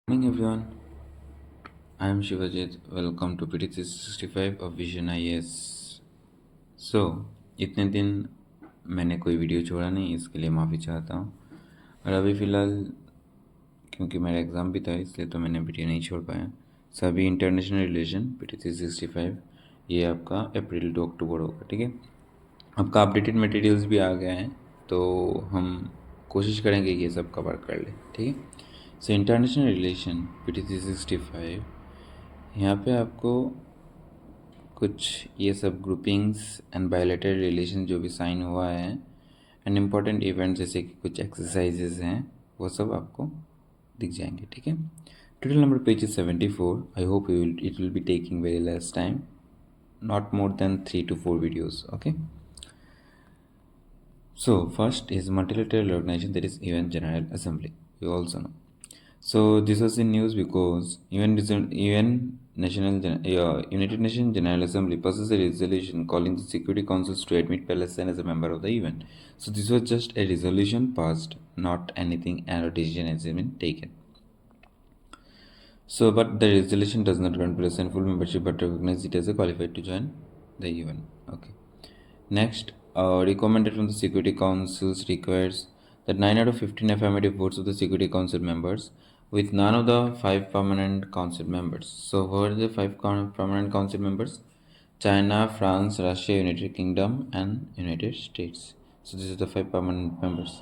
Morning everyone, I am Shivajit. Welcome to PT365 of Vision IAS. So, इतने दिन मैंने कोई वीडियो छोड़ा नहीं, इसके लिए माफ़ी चाहता हूँ। और अभी फ़िलहाल क्योंकि मेरा एग्ज़ाम भी था इसलिए तो मैंने वीडियो नहीं छोड़ पाया। सभी इंटरनेशनल रिलेशन PT365 ये आपका अप्रैल टू अक्टूबर होगा, ठीक है। आपका अपडेटेड मटेरियल्स भी आ गया है, तो हम कोशिश करेंगे ये सब कवर कर ले, ठीक है। सो इंटरनेशनल रिलेशन PT365 यहाँ पे आपको कुछ ये सब ग्रुपिंग्स एंड बायलैटरल रिलेशन जो भी साइन हुआ है एंड इम्पॉर्टेंट इवेंट्स जैसे कि कुछ एक्सरसाइजेज हैं वो सब आपको दिख जाएंगे, ठीक है। Total number page is 74. I hope it will be taking very less time, not more than 3 to 4 videos, okay. So first is multilateral organization, that is UN General Assembly, you also know. So this was in news because United Nations General Assembly passes a resolution calling the Security Councils to admit Palestine as a member of the UN. So this was just a resolution passed, not anything, and a decision has been taken. So, but the resolution does not grant Palestine full membership, but recognize it as a qualified to join the UN. Okay. Next, recommended from the Security Councils requires that 9 out of 15 affirmative votes of the Security Council members, with none of the 5 permanent council members. So, who are the 5 permanent council members? China, France, Russia, United Kingdom, and United States. So, these are the 5 permanent members.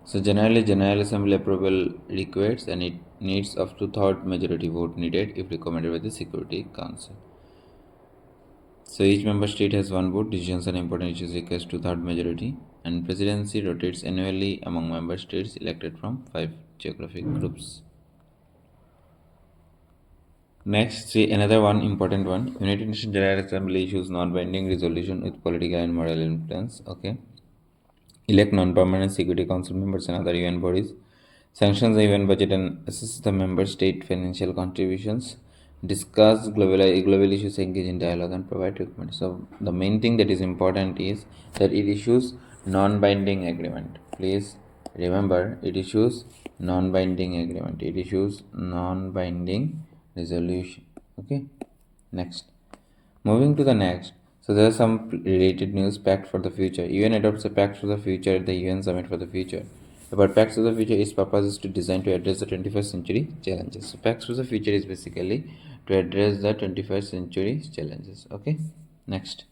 So, generally, General Assembly approval requires, and it needs up to third majority vote needed if recommended by the Security Council. So each member state has one vote. Decisions on important issues requires two-thirds majority, and presidency rotates annually among member states elected from 5 geographic groups. Next, see another one important one. United Nations General Assembly issues non-binding resolution with political and moral influence. Okay. Elect non-permanent Security Council members and other UN bodies. Sanctions the UN budget and assess the member state financial contributions. Discuss global issues, engage in dialogue, and provide recommendations. So the main thing that is important is that it issues non-binding agreement. Please remember, it issues non-binding agreement. It issues non-binding resolution. Okay. Next, moving to the next. So there are some related news. Pact for the future. UN adopts a pact for the future at the UN summit for the future. But Pacts for the Future, its purpose is to design to address the 21st century challenges. So Pacts for the Future is basically to address the 21st century challenges. Okay. Next,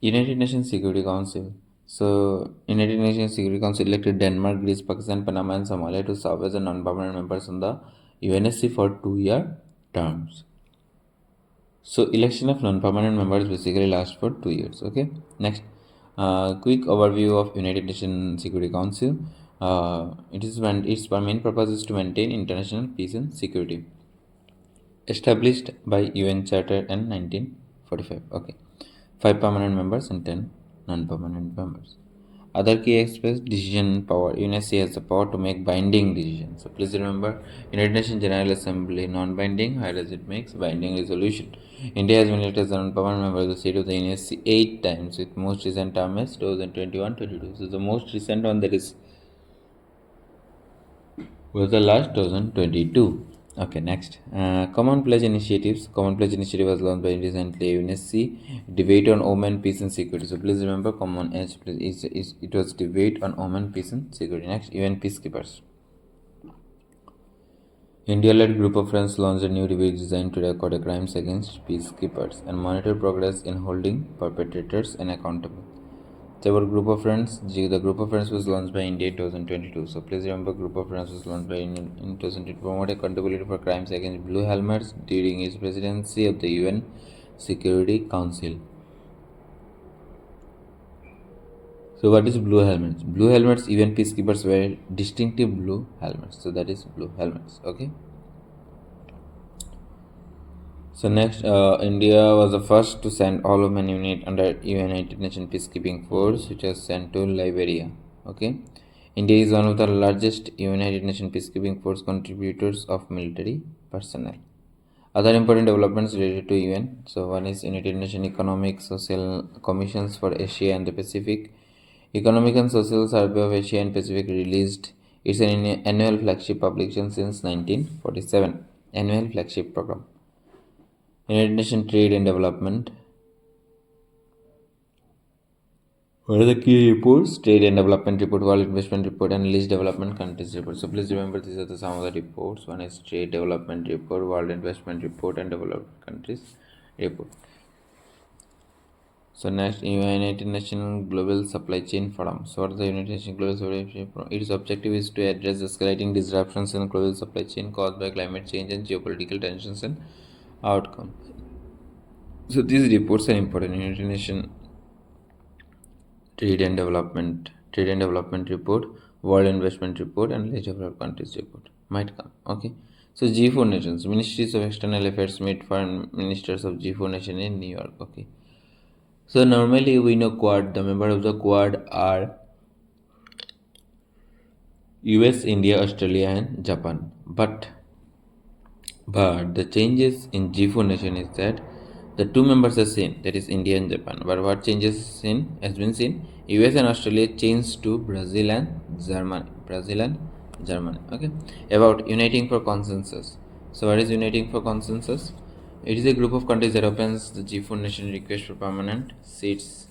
United Nations Security Council. So United Nations Security Council elected Denmark, Greece, Pakistan, Panama, and Somalia to serve as a non-permanent members on the UNSC for 2-year terms. So election of non-permanent members basically lasts for 2 years. Okay. Next, quick overview of United Nations Security Council. Its main purpose is to maintain international peace and security. Established by UN Charter in 1945. Okay. 5 permanent members and 10 non-permanent members. Other key aspects: decision power. UNSC has the power to make binding decisions. So please remember, United Nations General Assembly non-binding. How does it make binding resolution? India has been elected as a non-permanent member of the seat of the UNSC 8 times, with most recent term as 2021-22. So the most recent one that is was the last 2022. Okay, next. Common Pledge Initiatives. Common Pledge Initiative was launched by recently UNSC. Debate on women, peace and security. So please remember, Common Edge it was debate on women, peace and security. Next, UN Peacekeepers. India-led group of friends launched a new debate designed to record the crimes against peacekeepers and monitor progress in holding perpetrators and accountable. So our group of friends, the group of friends was launched by India in 2022. So please remember, group of friends was launched by India in 2022 to promote accountability for crimes against blue helmets during his presidency of the UN Security Council. So what is blue helmets? Blue helmets, UN peacekeepers wear distinctive blue helmets. So that is blue helmets. Okay. So next, India was the first to send all women unit under United Nations Peacekeeping Force, which was sent to Liberia. Okay, India is one of the largest United Nations Peacekeeping Force contributors of military personnel. Other important developments related to UN. So one is United Nations Economic Social Commissions for Asia and the Pacific. Economic and Social Survey of Asia and Pacific released It's an annual flagship publication since 1947. Annual flagship program. United Nations Trade and Development. What are the key reports? Trade and Development Report, World Investment Report, and Least Development Countries Report. So please remember these are some of the reports. One is Trade Development Report, World Investment Report, and Developed Countries Report. So next, United Nations Global Supply Chain Forum. So what is the United Nations Global Supply Chain Forum? Its objective is to address escalating disruptions in the global supply chain caused by climate change and geopolitical tensions and outcomes. So these reports are important. United Nations Trade and Development Report, World Investment Report, and Least Developed Countries Report might come. Okay. So G4 nations, Ministries of External Affairs meet foreign ministers of G4 nation in New York. Okay. So normally we know Quad. The members of the Quad are US, India, Australia, and Japan. But the changes in G4 nation is that the two members are same, that is India and Japan. But what changes has been seen? US and Australia changed to Brazil and Germany. Brazil and Germany. Okay. About uniting for consensus. So what is uniting for consensus? It is a group of countries that opens the G4 nation request for permanent seats.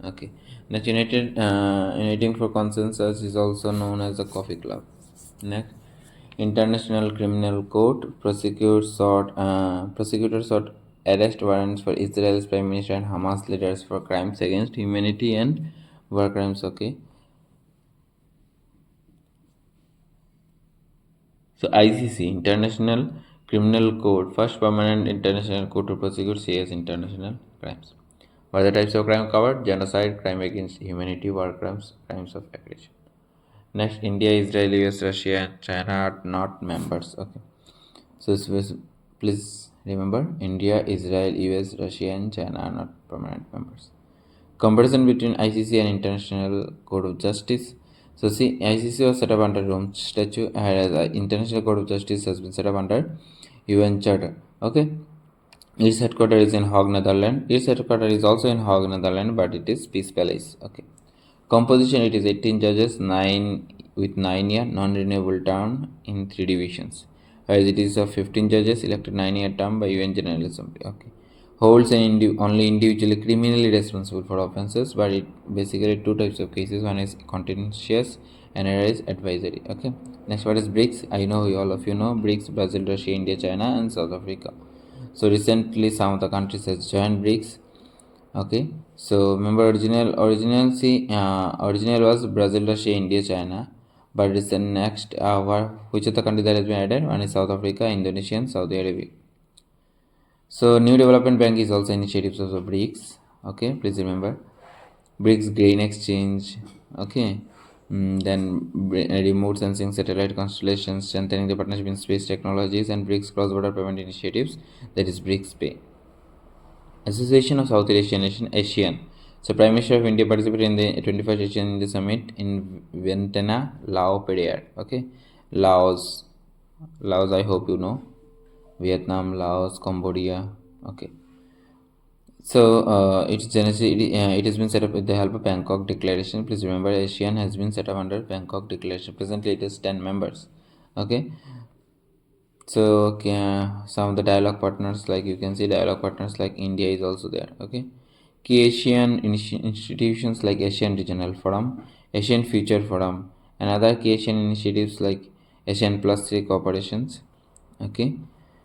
Okay. Next, uniting for consensus is also known as the Coffee Club. Next, International Criminal Court prosecutors sought arrest warrants for Israel's Prime Minister and Hamas leaders for crimes against humanity and war crimes. Okay. So ICC, International Criminal Court, first permanent international court to prosecute serious international crimes. What are the types of crime covered? Genocide, crime against humanity, war crimes, crimes of aggression. Next, India, Israel, US, Russia, and China are not members. Okay. So please remember, India, Israel, US, Russia, and China are not permanent members. Comparison between ICC and International Court of Justice. So see, ICC was set up under Rome Statute, whereas International Court of Justice has been set up under UN Charter. Okay. Its headquarters is in Hague, Netherlands. Its headquarters is also in Hague, Netherlands, but it is Peace Palace. Okay. Composition, it is 18 judges, 9-year non-renewable term in 3 divisions. Whereas it is of 15 judges elected 9-year term by UN General Assembly. Okay. Holds only individually criminally responsible for offences, but it basically two types of cases. One is contentious and another is advisory. Okay. Next, what is BRICS? I know all of you know BRICS: Brazil, Russia, India, China, and South Africa. So recently some of the countries has joined BRICS. Okay, so remember original was Brazil, Russia, India, China, but it's the next which of the countries that has been added? One is South Africa, Indonesia, and Saudi Arabia. So new development bank is also initiatives of the BRICS. Okay, please remember BRICS grain exchange. Okay. Then remote sensing satellite constellations, strengthening the partnership in space technologies, and BRICS cross-border payment initiatives, that is BRICS Pay. Association of South Asian Nation, ASEAN. So Prime Minister of India participated in the 21st Asian India Summit in Vientiane, Laos, PDR. Okay, Laos, I hope you know. Vietnam, Laos, Cambodia. Okay. So it has been set up with the help of Bangkok Declaration. Please remember, ASEAN has been set up under Bangkok Declaration. Presently, it is 10 members. Okay. So some of the dialogue partners, like you can see, dialogue partners like India is also there. Okay. Key Asian institutions like Asian Regional Forum, Asian Future Forum, and other key Asian initiatives like Asian Plus 3 cooperations. Okay.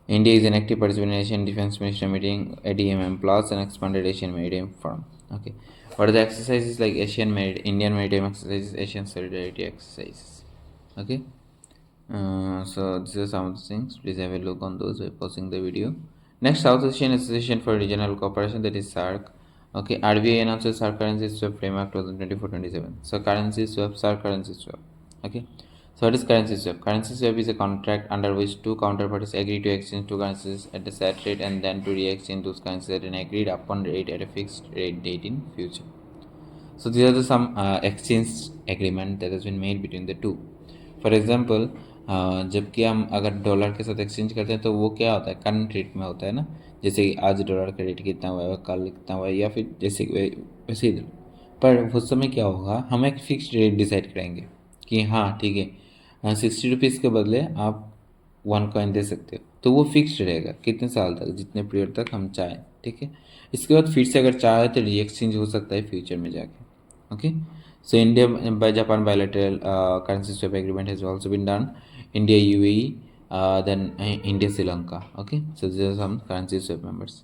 India is an active participant in Asian Defense Minister meeting, ADMM Plus, and expanded Asian Maritime Forum. Okay. What are the exercises like Indian Maritime exercises, Asian Solidarity exercises? Okay. So this is some of the things. Please have a look on those by pausing the video. Next, South Asian Association for Regional Cooperation, that is SAARC. Okay, RBI announces SAARC currency swap framework 2024-27. So currency swap, SAARC currency swap. Okay. So what is currency swap? Currency swap is a contract under which two counterparties agree to exchange two currencies at a set rate and then to re-exchange those currencies at an agreed upon rate at a fixed rate date in future. So these are some exchange agreement that has been made between the two. For example जबकि हम अगर dollar के साथ exchange करते हैं तो वो क्या होता है, करंट रेट में होता है ना, जैसे कि आज डॉलर का रेट कितना हुआ है, कल कितना हुआ है, या फिर जैसे वैसे ही। पर उस समय क्या होगा, हम एक फिक्स्ड रेट डिसाइड करेंगे कि हाँ ठीक है, ₹60 के बदले आप 1 कॉइन दे सकते हो, तो वो फिक्स्ड रहेगा कितने साल तक, जितने पीरियड तक हम चाहें, ठीक है। इसके बाद फिर से अगर चाहे तो रीएक्सचेंज हो सकता है फ्यूचर में जाके, okay. So India by Japan bilateral currency swap agreement has also been done. India UAE, then India Sri Lanka, okay. So these are some currency swap members.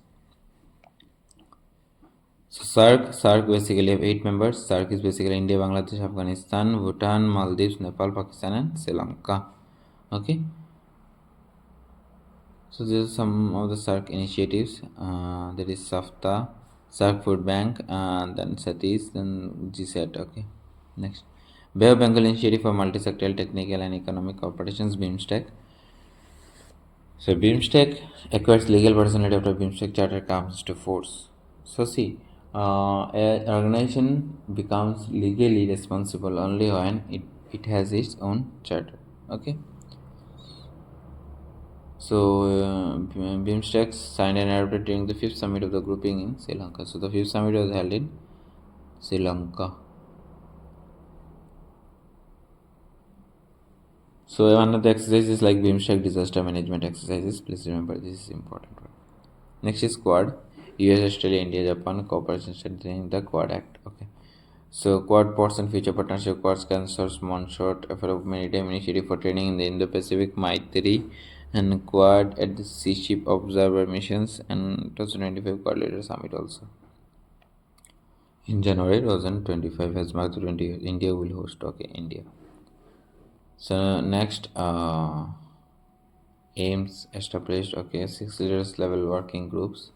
So SAARC basically have 8 members. SAARC is basically India, Bangladesh, Afghanistan, Bhutan, Maldives, Nepal, Pakistan, and Sri Lanka. Okay. So these are some of the SAARC initiatives. There is SAFTA, SAARC Food Bank, and then SATIS, then GSAT. Okay. Next, Bay of Bengal Initiative for Multisectoral Technical and Economic Cooperations, BIMSTEC. So BIMSTEC acquires legal personality after BIMSTEC Charter comes to force. So see, an organization becomes legally responsible only when it has its own charter. Okay. So BIMSTEC signed and adopted during the 5th summit of the grouping in Sri Lanka. So the 5th summit was held in Sri Lanka. So one of the exercises like BIMSTEC disaster management exercises. Please remember this is important one. Next is Quad. US, Australia, India, Japan cooperation strengthening the Quad Act. Okay. So Quad ports and future partnership. Quads can source one-shot effort of maritime initiative for training in the Indo-Pacific Maitri and Quad at the Sea Ship Observer missions and 2025 Quad Leader Summit also. In January 2025 has marked the 20th. India will host. Okay, India. So next, aims established. Okay, 6 leaders level working groups.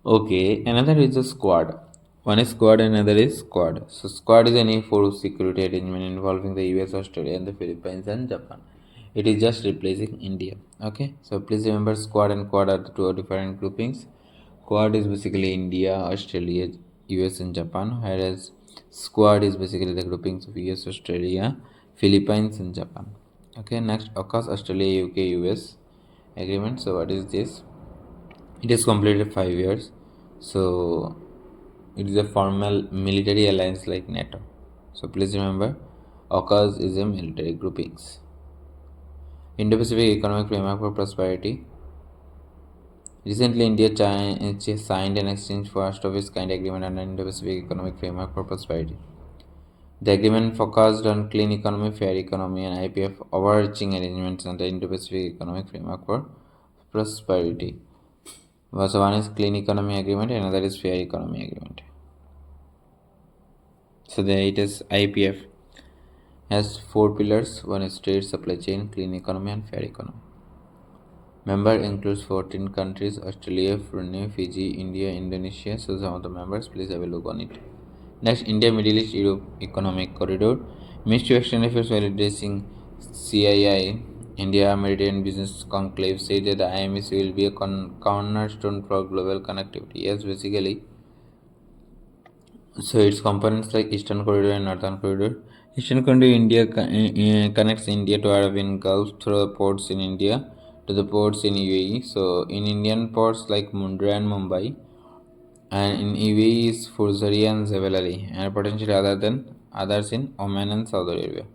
Okay, another is a squad. One is squad, another is squad. So squad is any force security arrangement involving the US, Australia, and the Philippines and Japan. It is just replacing India. Okay, so please remember squad and quad are the two different groupings. Quad is basically India, Australia, US, and Japan, whereas squad is basically the groupings of US, Australia, Philippines, and Japan. Okay, next AUKUS, Australia, UK, US agreement. So what is this? It has completed 5 years. So it is a formal military alliance like NATO. So please remember, AUKUS is a military groupings. Indo-Pacific Economic Framework for Prosperity. Recently, India signed an exchange first of its kind agreement under Indo-Pacific Economic Framework for Prosperity. The agreement focused on clean economy, fair economy, and IPF overarching arrangements under Indo-Pacific Economic Framework for Prosperity. So one is clean economy agreement, another is fair economy agreement. So it is IPF has 4 pillars. One is trade, supply chain, clean economy, and fair economy. Member includes 14 countries: Australia, Brunei, Fiji, India, Indonesia. So some of the members, please have a look on it. Next, India Middle East Europe Economic Corridor. Ministry of External Affairs while addressing CII India Mediterranean Business Conclave said that the IMEC will be a cornerstone for global connectivity. Yes, basically. So its components like Eastern Corridor and Northern Corridor. Eastern Corridor India connects India to Arabian Gulf through the ports in India to the ports in UAE. So in Indian ports like Mundra and Mumbai, and in UAE is Fursaria and Zevalali, and potentially others in Oman and Saudi Arabia.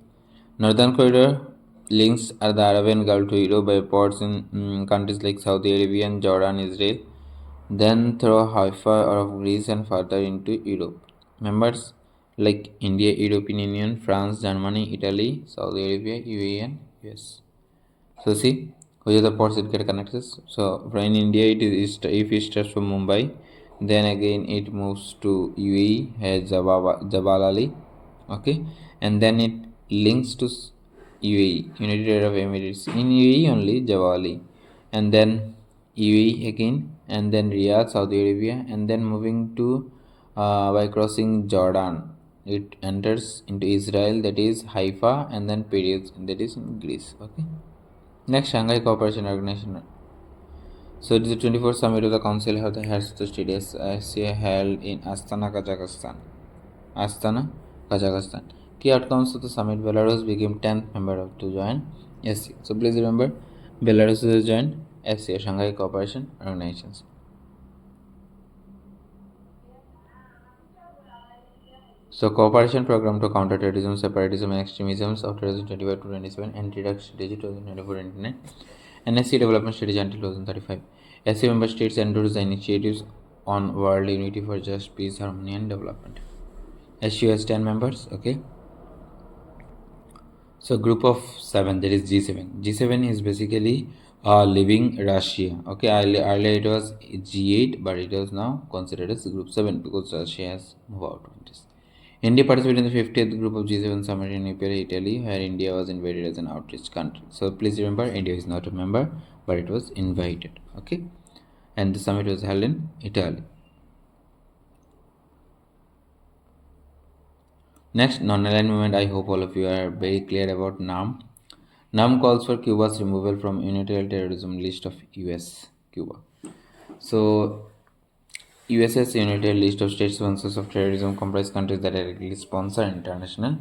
Northern Corridor links are the Arabian Gulf to Europe by ports in countries like Saudi Arabia and Jordan, Israel, then through Haifa of Greece and further into Europe. Members like India, European Union, France, Germany, Italy, Saudi Arabia, UAE, and US. So see, which are the ports it get connected. So in India, it is if it starts from Mumbai, then again it moves to UAE, has Jabal Ali, okay, and then it links to UAE, United Arab Emirates. In UAE only Jabal Ali, and then UAE again, and then Riyadh, Saudi Arabia, and then moving to by crossing Jordan, it enters into Israel, that is Haifa, and then Piraeus, that is in Greece. Okay. Next, Shanghai Cooperation Organization. So it is the 24th summit of the Council of the Heads of the States held in Astana, Kazakhstan. Astana, Kazakhstan. Key outcomes of the summit: Belarus became 10th member to join SCO. So please remember, Belarus has joined SCO, Shanghai Cooperation Organization. So, cooperation program to counter terrorism, separatism, and extremism of 2025 to 27, anti-drug strategy 2024-29, NSC development strategy until 2035. SC member states endorse the initiatives on world unity for just peace, harmony, and development. SU has 10 members. Okay. So group of 7, there is G7. G7 is basically leaving Russia. Okay, earlier it was G8, but it is now considered as group 7 because Russia has moved out of this. India participated in the 50th group of G7 summit in Italy, where India was invited as an outreach country. So please remember, India is not a member, but it was invited. Okay, and the summit was held in Italy. Next, non-aligned movement. I hope all of you are very clear about NAM. NAM calls for Cuba's removal from unilateral terrorism list of US Cuba. So US's unilateral list of state sponsors of terrorism comprise countries that directly sponsor international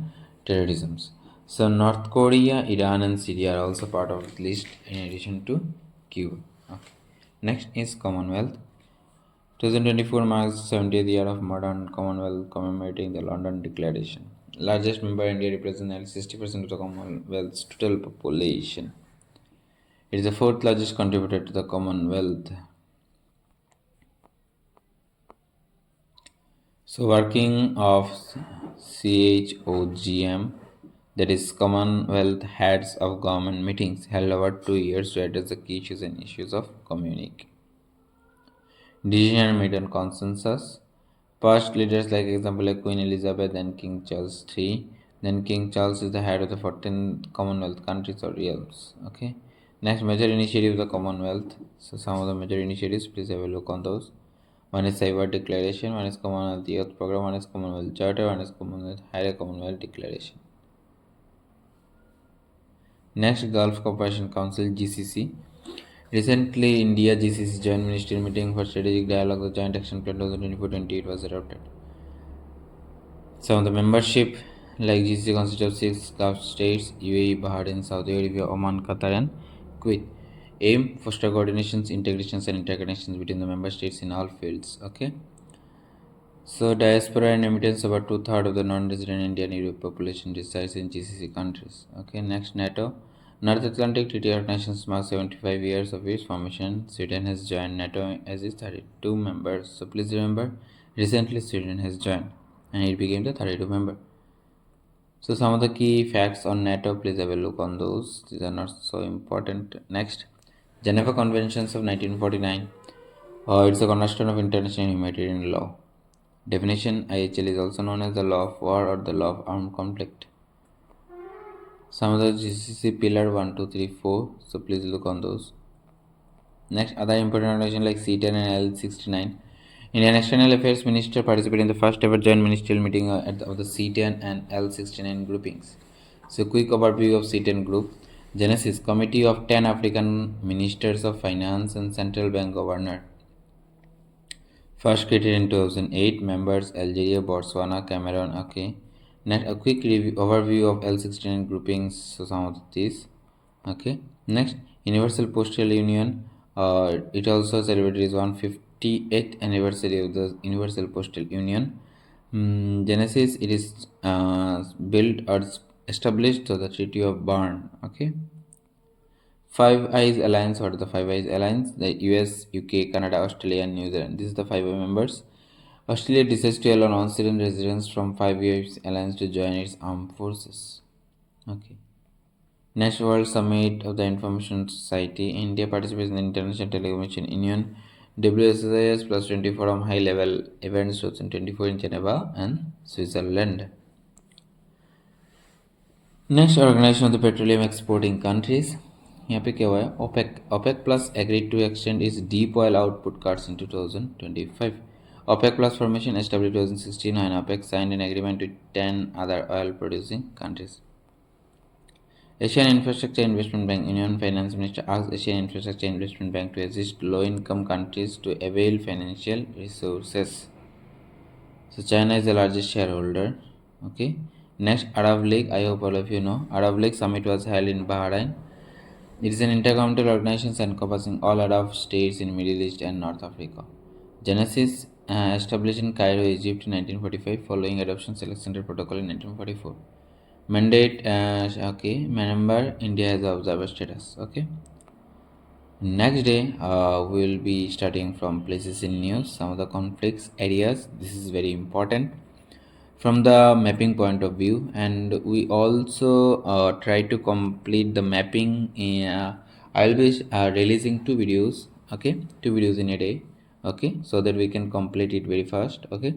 terrorism. So North Korea, Iran, and Syria are also part of the list in addition to Cuba. Okay. Next is Commonwealth. 2024 marks the 70th year of modern Commonwealth, commemorating the London Declaration. Largest member, India represents nearly 60% of the Commonwealth's total population. It is the fourth largest contributor to the Commonwealth. So, working of CHOGM, that is Commonwealth Heads of Government meetings, held over 2 years to address the key issues and issues of communique. Decision made on consensus. Past leaders like example like Queen Elizabeth and King Charles III. Then King Charles is the head of the 14 Commonwealth countries or realms. Okay. Next, major initiatives of the Commonwealth. So some of the major initiatives, please have a look on those. One is Cyber Declaration, one is Commonwealth Youth Program, one is Commonwealth Charter, one is Commonwealth Higher Commonwealth Declaration. Next, Gulf Cooperation Council (GCC). Recently, India GCC Joint Ministerial Meeting for Strategic Dialogue, the Joint Action Plan 2024-28 was adopted. Some of the membership, like GCC, consists of 6 Gulf states: UAE, Bahrain, Saudi Arabia, Oman, Qatar, and Kuwait. Aim: foster coordinations, integrations, and interconnections between the member states in all fields. Okay. So, diaspora and remittance, about 2/3 of the non-resident Indian Europe population resides in GCC countries. Okay. Next, NATO. North Atlantic Treaty Organization marks 75 years of its formation. Sweden has joined NATO as its 32 members. So please remember, recently Sweden has joined and it became the 32 member. So some of the key facts on NATO, please have a look on those. These are not so important. Next, Geneva Conventions of 1949. It's a cornerstone of international humanitarian law. Definition: IHL is also known as the law of war or the law of armed conflict. Some of the GCC pillar 1, 2, 3, 4. So please look on those. Next, other important organizations like C10 and L69. Indian External Affairs Minister participated in the first ever joint ministerial meeting of the C10 and L69 groupings. So quick overview of C10 group. Genesis: Committee of 10 African Ministers of Finance and Central Bank Governor. First created in 2008. Members: Algeria, Botswana, Cameroon. Okay. Next, a quick overview of L69 groupings. So some of these. Okay. Next, Universal Postal Union. It also celebrated its 158th anniversary of the Universal Postal Union. Genesis: it is built or established to the Treaty of Bern. Okay. Five Eyes Alliance. What is the Five Eyes Alliance? The US, UK, Canada, Australia, and New Zealand. This is the 5 members. Australia decides to allow non-citizen residents from 5 years alliance to join its armed forces. Okay. Next, World Summit of the Information Society. India participates in the International Telecommunication Union WSIS plus 20 forum high-level events 2024 in Geneva and Switzerland. Next, Organization of the Petroleum Exporting Countries. यहाँ पे क्या हुआ है? OPEC plus agreed to extend its deep oil output cuts in 2025. OPEC plus formation established 2016 when OPEC signed an agreement with 10 other oil producing countries. Asian Infrastructure Investment Bank. Union Finance Minister asked Asian Infrastructure Investment Bank to assist low-income countries to avail financial resources. So China is the largest shareholder. Okay. Next, Arab League. I hope all of you know. Arab League summit was held in Bahrain. It is an intergovernmental organization encompassing all Arab states in Middle East and North Africa. Genesis established in Cairo, Egypt in 1945 following adoption Alexander Protocol in 1944. Mandate, okay, member, India has observer status, okay. Next day, we will be studying from places in news, some of the conflicts areas. This is very important from the mapping point of view, and we also try to complete the mapping. I'll be releasing two videos, okay, two videos in a day, okay, so that we can complete it very fast, okay.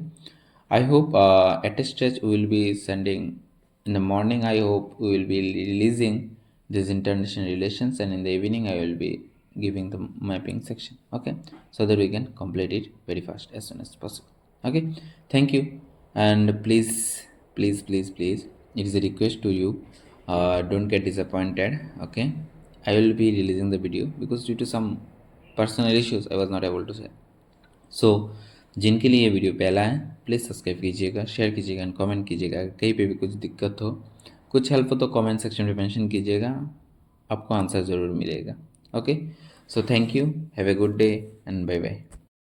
I hope at a stage we will be sending in the morning. I hope we will be releasing this international relations, and in the evening I will be giving the mapping section. Okay, so that we can complete it very fast as soon as possible. Okay, thank you, and please, it is a request to you. Don't get disappointed. Okay, I will be releasing the video because due to some personal issues I was not able to share. सो जिनके लिए ये video पहला है please subscribe कीजिएगा, share कीजिएगा and comment कीजिएगा। कहीं पे भी कुछ दिक्कत हो, कुछ हेल्प हो तो कमेंट सेक्शन में मेंशन कीजिएगा, आपको आंसर ज़रूर मिलेगा। Okay, so thank you, have a good day and bye bye.